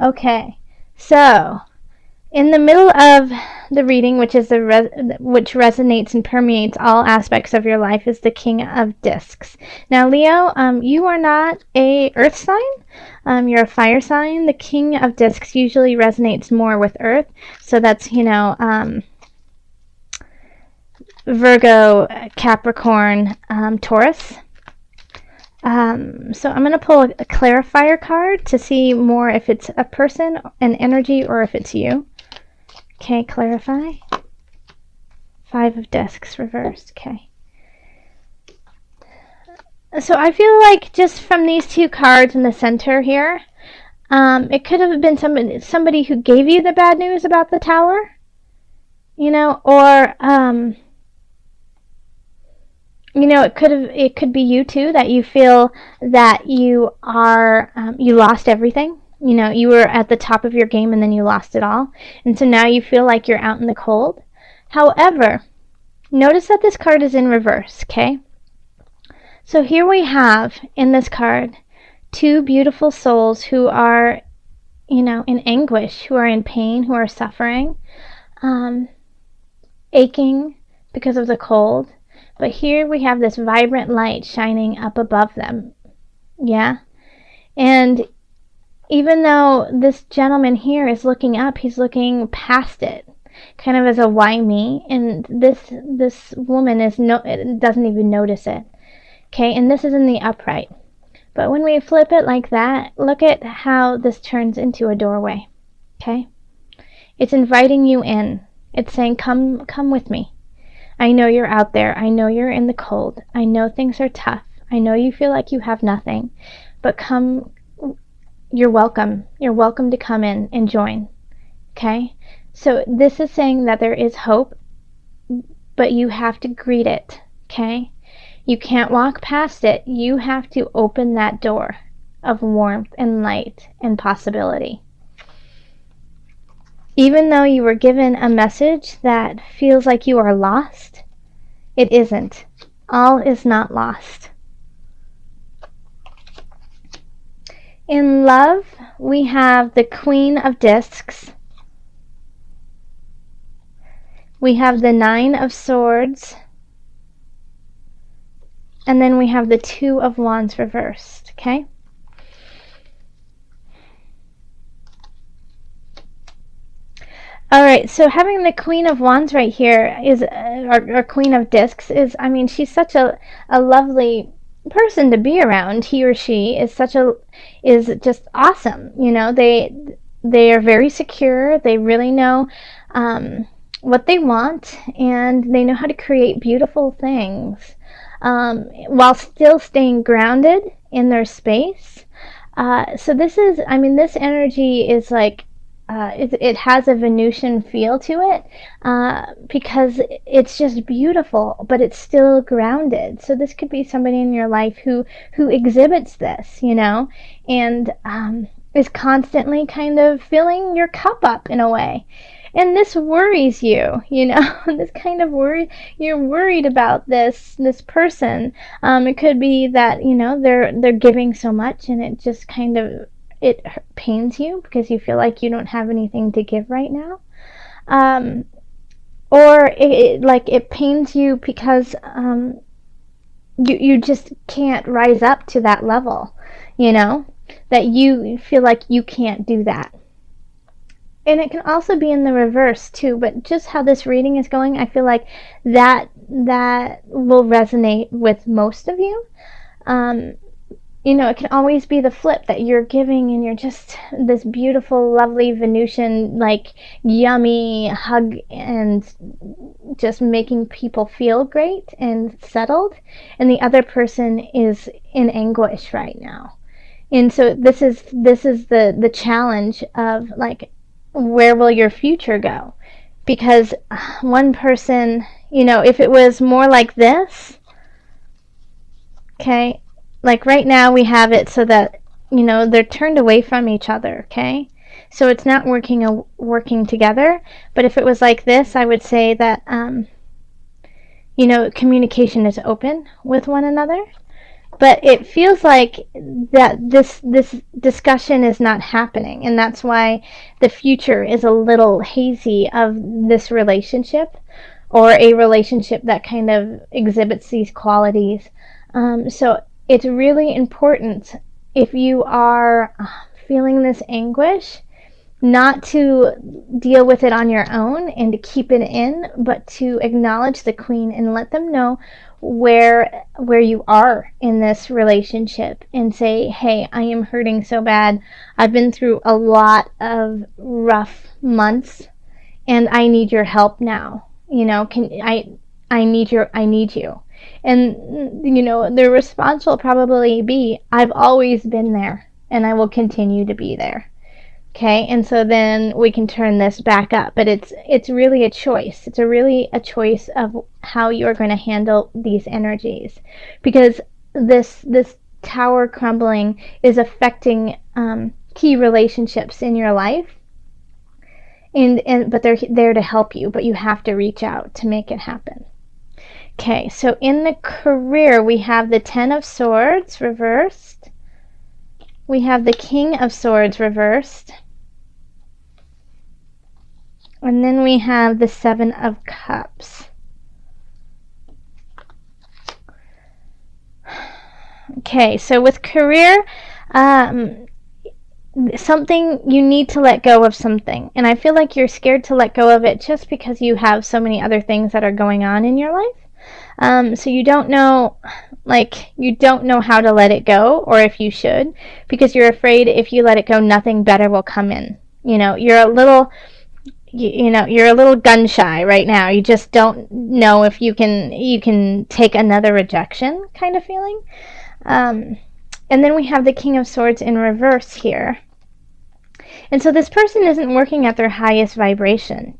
Okay, so in the middle of the reading, which resonates and permeates all aspects of your life, is the King of Discs. Now, Leo, you are not a Earth sign. You're a fire sign. The King of Discs usually resonates more with Earth, so that's Virgo, Capricorn, Taurus. So I'm going to pull a clarifier card to see more if it's a person, an energy, or if it's you. Okay, clarify. 5 of Discs reversed. Okay. So I feel like just from these two cards in the center here, it could have been somebody who gave you the bad news about the tower, or it could be you too, that you feel that you lost everything. You were at the top of your game and then you lost it all. And so now you feel like you're out in the cold. However, notice that this card is in reverse, okay? So here we have in this card 2 beautiful souls who are, in anguish, who are in pain, who are suffering, aching because of the cold. But here we have this vibrant light shining up above them. Yeah? And even though this gentleman here is looking up, he's looking past it, kind of as a why me, and this woman doesn't even notice it. Okay, and this is in the upright. But when we flip it like that, look at how this turns into a doorway. Okay? It's inviting you in. It's saying, come with me. I know you're out there. I know you're in the cold. I know things are tough. I know you feel like you have nothing. But come, you're welcome. You're welcome to come in and join. Okay? So this is saying that there is hope, but you have to greet it. Okay? You can't walk past it. You have to open that door of warmth and light and possibility. Even though you were given a message that feels like you are lost, it isn't. All is not lost. In love, we have the Queen of Discs. We have the 9 of Swords. And then we have the 2 of Wands reversed, okay? Alright, so having the Queen of Wands right here is, or Queen of Discs is, she's such a lovely person to be around. He or she is just awesome. They are very secure. They really know what they want, and they know how to create beautiful things while still staying grounded in their space. So this energy is like, it has a Venusian feel to it because it's just beautiful, but it's still grounded. So this could be somebody in your life who exhibits this, and is constantly kind of filling your cup up in a way. And this worries you, this kind of you're worried about this person. It could be that, they're giving so much and it just kind of, it pains you because you feel like you don't have anything to give right now. Or it pains you because you just can't rise up to that level, that you feel like you can't do that. And it can also be in the reverse too, but just how this reading is going, I feel like that will resonate with most of you. It can always be the flip, that you're giving and you're just this beautiful, lovely Venusian, like, yummy hug and just making people feel great and settled, and the other person is in anguish right now. And so this is the challenge of, like, where will your future go? Because one person, if it was more like this, okay, like right now we have it so that, they're turned away from each other, okay? So it's not working together. But if it was like this, I would say that, communication is open with one another. but it feels like that this discussion is not happening, and that's why the future is a little hazy of this relationship, or a relationship that kind of exhibits these qualities. So it's really important, if you are feeling this anguish, not to deal with it on your own and to keep it in, but to acknowledge the queen and let them know where you are in this relationship, and say, hey, I am hurting so bad. I've been through a lot of rough months, and I need your help now. I need you. And the response will probably be, I've always been there, and I will continue to be there. Okay, and so then we can turn this back up, but it's really a choice. It's really a choice of how you're going to handle these energies, because this tower crumbling is affecting key relationships in your life, and but they're there to help you, but you have to reach out to make it happen. Okay, so in the career, we have the Ten of Swords reversed. We have the King of Swords reversed. And then we have the Seven of Cups. Okay, so with career, something, you need to let go of something. And I feel like you're scared to let go of it just because you have so many other things that are going on in your life. So you don't know how to let it go, or if you should, because you're afraid if you let it go, nothing better will come in. You're a little gun shy right now. You just don't know if you can take another rejection kind of feeling. And then we have the King of Swords in reverse here. And so this person isn't working at their highest vibration.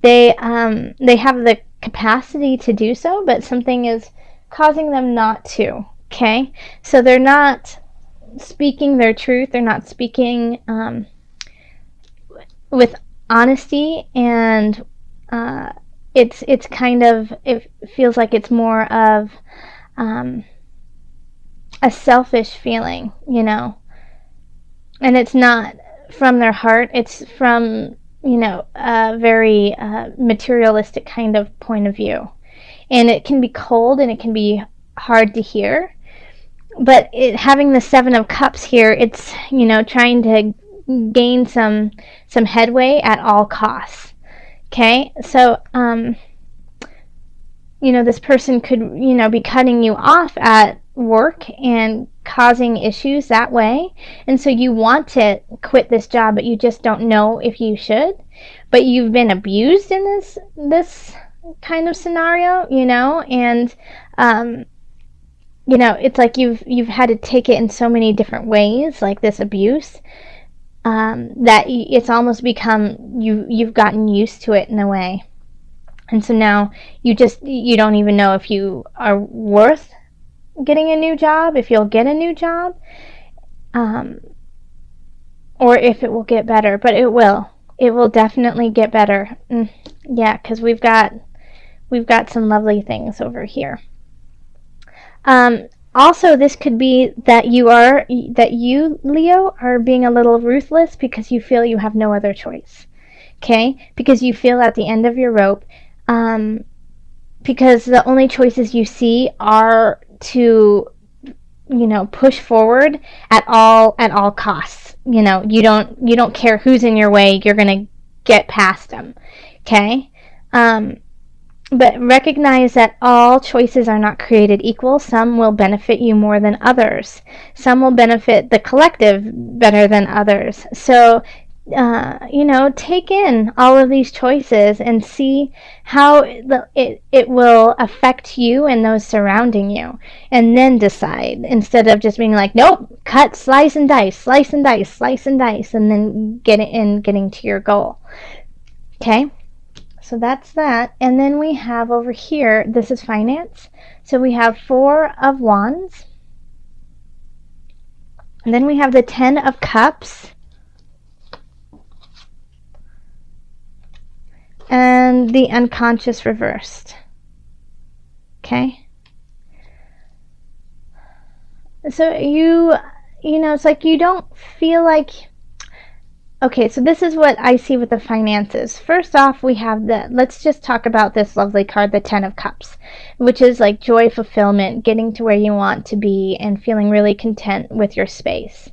They have the capacity to do so, but something is causing them not to. Okay, so they're not speaking their truth. They're not speaking with honesty, and it's kind of, it feels like it's more of a selfish feeling, and it's not from their heart. It's from a very materialistic kind of point of view, and it can be cold and it can be hard to hear. But having the Seven of Cups here, it's trying to gain some headway at all costs. Okay, so this person could be cutting you off at work and causing issues that way, and so you want to quit this job, but you just don't know if you should. But you've been abused in this kind of scenario, and it's like you've had to take it in so many different ways, like this abuse, that it's almost become, you've gotten used to it in a way. And so now you don't even know if you are worth getting a new job, if you'll get a new job, or if it will get better. But it will definitely get better. Yeah, because we've got some lovely things over here. Also, this could be that you, Leo, are being a little ruthless because you feel you have no other choice. Okay? Because you feel at the end of your rope, because the only choices you see are to push forward at all costs. You don't care who's in your way. You're going to get past them. Okay? But recognize that all choices are not created equal. Some will benefit you more than others. Some will benefit the collective better than others. So, take in all of these choices and see how it will affect you and those surrounding you. And then decide, instead of just being like, nope, cut, slice and dice, slice and dice, slice and dice, and then getting to your goal. Okay? So that's that. And then we have over here, this is finance. So we have Four of Wands. And then we have the Ten of Cups. And the Unconscious reversed. Okay? So you know, it's like you don't feel like, okay, so this is what I see with the finances. First off, we have let's just talk about this lovely card, the Ten of Cups, which is like joy, fulfillment, getting to where you want to be and feeling really content with your space.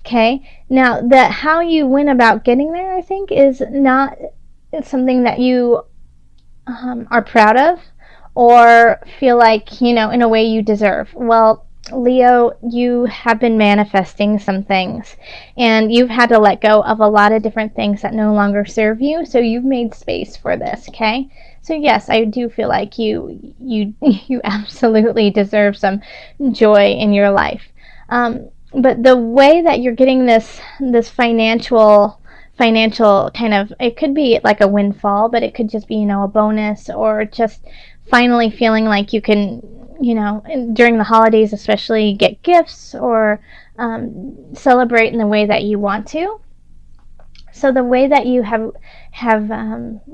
Okay, now how you went about getting there, I think, is not something that you are proud of or feel like, you know, in a way you deserve. Well, Leo, you have been manifesting some things and you've had to let go of a lot of different things that no longer serve you. So you've made space for this, okay? So yes, I do feel like you absolutely deserve some joy in your life. But the way that you're getting this financial kind of, it could be like a windfall, but it could just be, you know, a bonus, or just finally feeling like you can, you know, during the holidays especially, get gifts or celebrate in the way that you want to. So the way that you have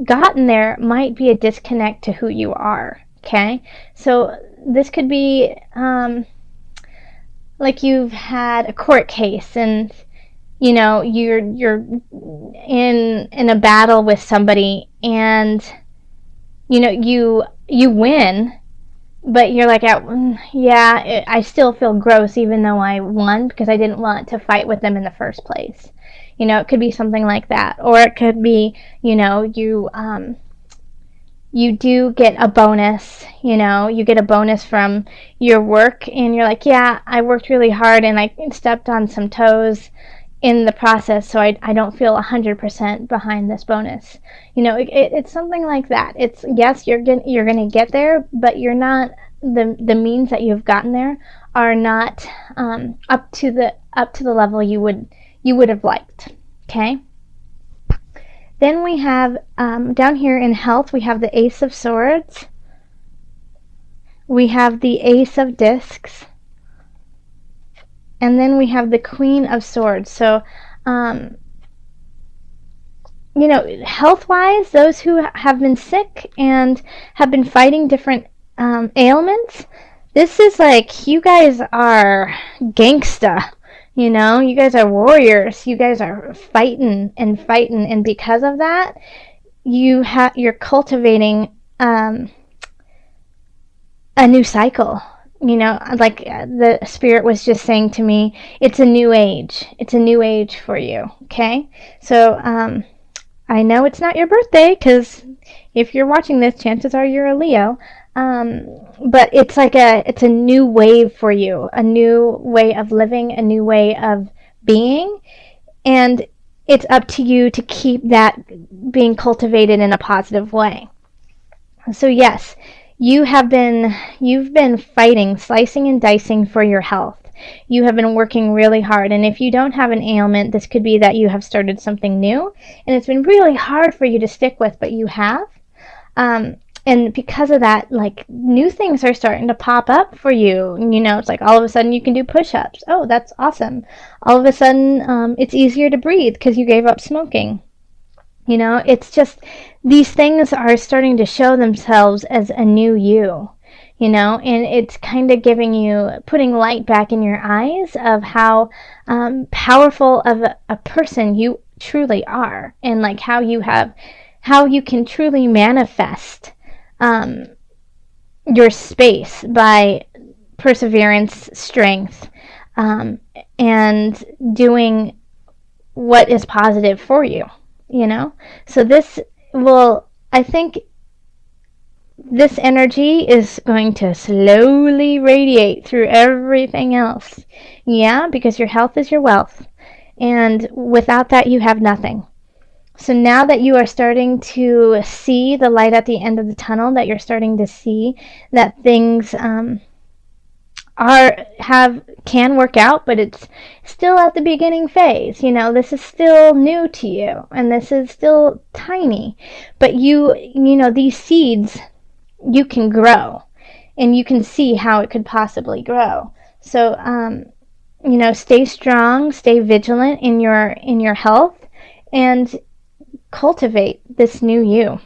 gotten there might be a disconnect to who you are. Okay, so this could be like you've had a court case and, you know, you're in a battle with somebody, and you know, you win, but you're like, yeah, I still feel gross even though I won, because I didn't want to fight with them in the first place. You know, it could be something like that. Or it could be, you know, you do get a bonus, you know, you get a bonus from your work, and you're like, yeah, I worked really hard and I stepped on some toes in the process, so I don't feel 100% behind this bonus. You know, it's something like that. It's, yes, you're gonna get there, but you're not, the means that you've gotten there are not up to the level you would have liked. Okay. Then we have down here in health, we have the Ace of Swords, we have the Ace of Discs, and then we have the Queen of Swords. So, you know, health-wise, those who have been sick and have been fighting different ailments, this is like, you guys are gangsta. You know, you guys are warriors. You guys are fighting and fighting, and because of that, you're cultivating a new cycle. You know, like the spirit was just saying to me, it's a new age. It's a new age for you. Okay, so I know it's not your birthday, because if you're watching this, chances are you're a Leo. But it's like it's a new wave for you, a new way of living, a new way of being, and it's up to you to keep that being cultivated in a positive way. So yes, you've been fighting, slicing and dicing for your health. You have been working really hard, and if you don't have an ailment, this could be that you have started something new, and it's been really hard for you to stick with, but you have. And because of that, like, new things are starting to pop up for you. You know, it's like all of a sudden you can do push-ups. Oh, that's awesome. All of a sudden, it's easier to breathe because you gave up smoking. You know, it's just, these things are starting to show themselves as a new you. You know, and it's kind of putting light back in your eyes of how powerful of a person you truly are, and like how you can truly manifest your space by perseverance, strength, and doing what is positive for you, you know? So I think this energy is going to slowly radiate through everything else. Yeah, because your health is your wealth. And without that, you have nothing. So now that you are starting to see the light at the end of the tunnel, that you're starting to see that things can work out, but it's still at the beginning phase. You know, this is still new to you, and this is still tiny. But you know, these seeds, you can grow, and you can see how it could possibly grow. So, you know, stay strong, stay vigilant in your health, and cultivate this new you.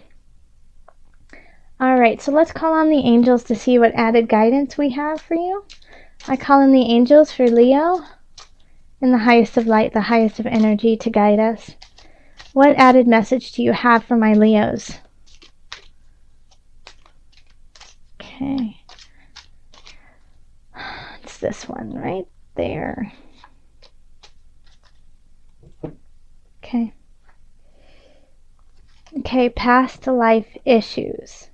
All right, so let's call on the angels to see what added guidance we have for you. I call in the angels for Leo in the highest of light, the highest of energy to guide us. What added message do you have for my Leos? Okay. It's this one right there. Okay. Okay, past life issues.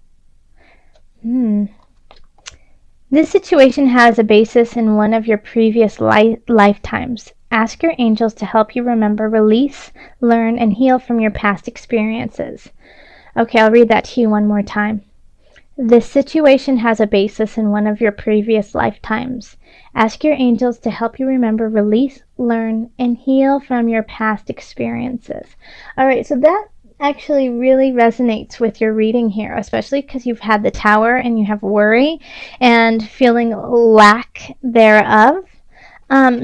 This situation has a basis in one of your previous lifetimes. Ask your angels to help you remember, release, learn, and heal from your past experiences. Okay, I'll read that to you one more time. This situation has a basis in one of your previous lifetimes. Ask your angels to help you remember, release, learn, and heal from your past experiences. All right, so that actually really resonates with your reading here, especially because you've had the Tower and you have worry and feeling lack thereof.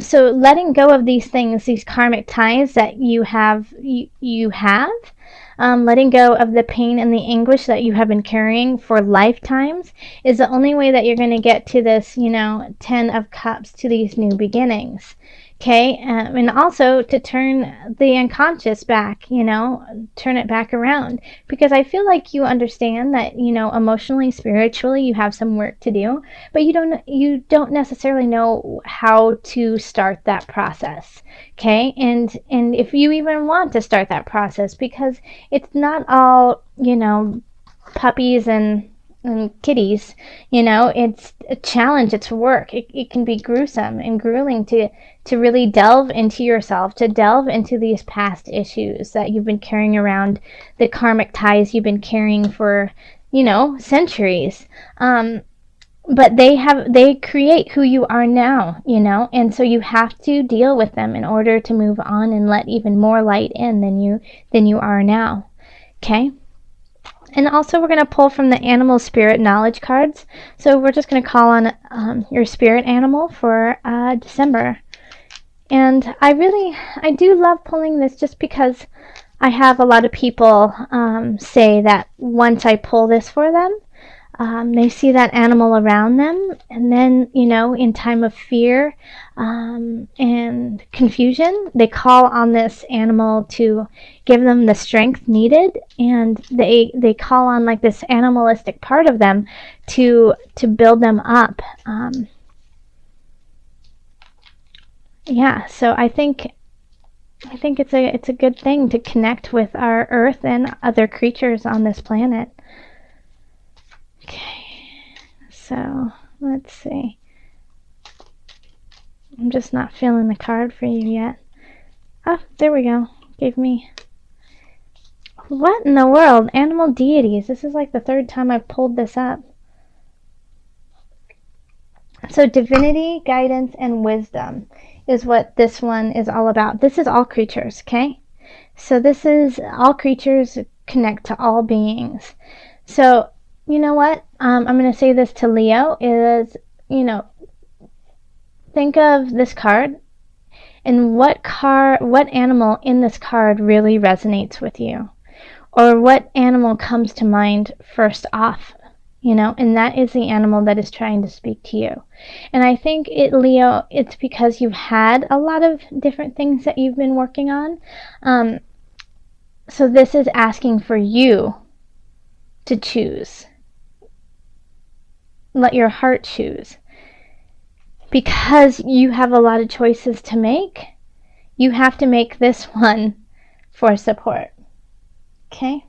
So letting go of these things, these karmic ties that you have, letting go of the pain and the anguish that you have been carrying for lifetimes is the only way that you're going to get to this, 10 of Cups, to these new beginnings. Okay, and also to turn the unconscious back, turn it back around, because I feel like you understand that, emotionally, spiritually, you have some work to do, but you don't necessarily know how to start that process. Okay, and if you even want to start that process, because it's not all, puppies and kitties, it's a challenge, it's work. It can be gruesome and grueling to really delve into yourself, to delve into these past issues that you've been carrying around, the karmic ties you've been carrying for, centuries. But they create who you are now, and so you have to deal with them in order to move on and let even more light in than you are now. Okay? And also we're going to pull from the animal spirit knowledge cards. So we're just going to call on your spirit animal for December. And I do love pulling this just because I have a lot of people say that once I pull this for them, they see that animal around them, and then, in time of fear and confusion, they call on this animal to give them the strength needed, and they call on like this animalistic part of them to build them up. So I think it's a good thing to connect with our earth and other creatures on this planet. Okay, so let's see. I'm just not feeling the card for you yet. Oh, there we go. Gave me... What in the world? Animal deities. This is like the third time I've pulled this up. So divinity, guidance, and wisdom is what this one is all about. This is all creatures, okay? So this is all creatures connect to all beings. So you know what? I'm going to say this to Leo is, think of this card and what animal in this card really resonates with you, or what animal comes to mind first off, and that is the animal that is trying to speak to you. And I think Leo, it's because you've had a lot of different things that you've been working on. So this is asking for you to choose. Let your heart choose. Because you have a lot of choices to make, you have to make this one for support. Okay?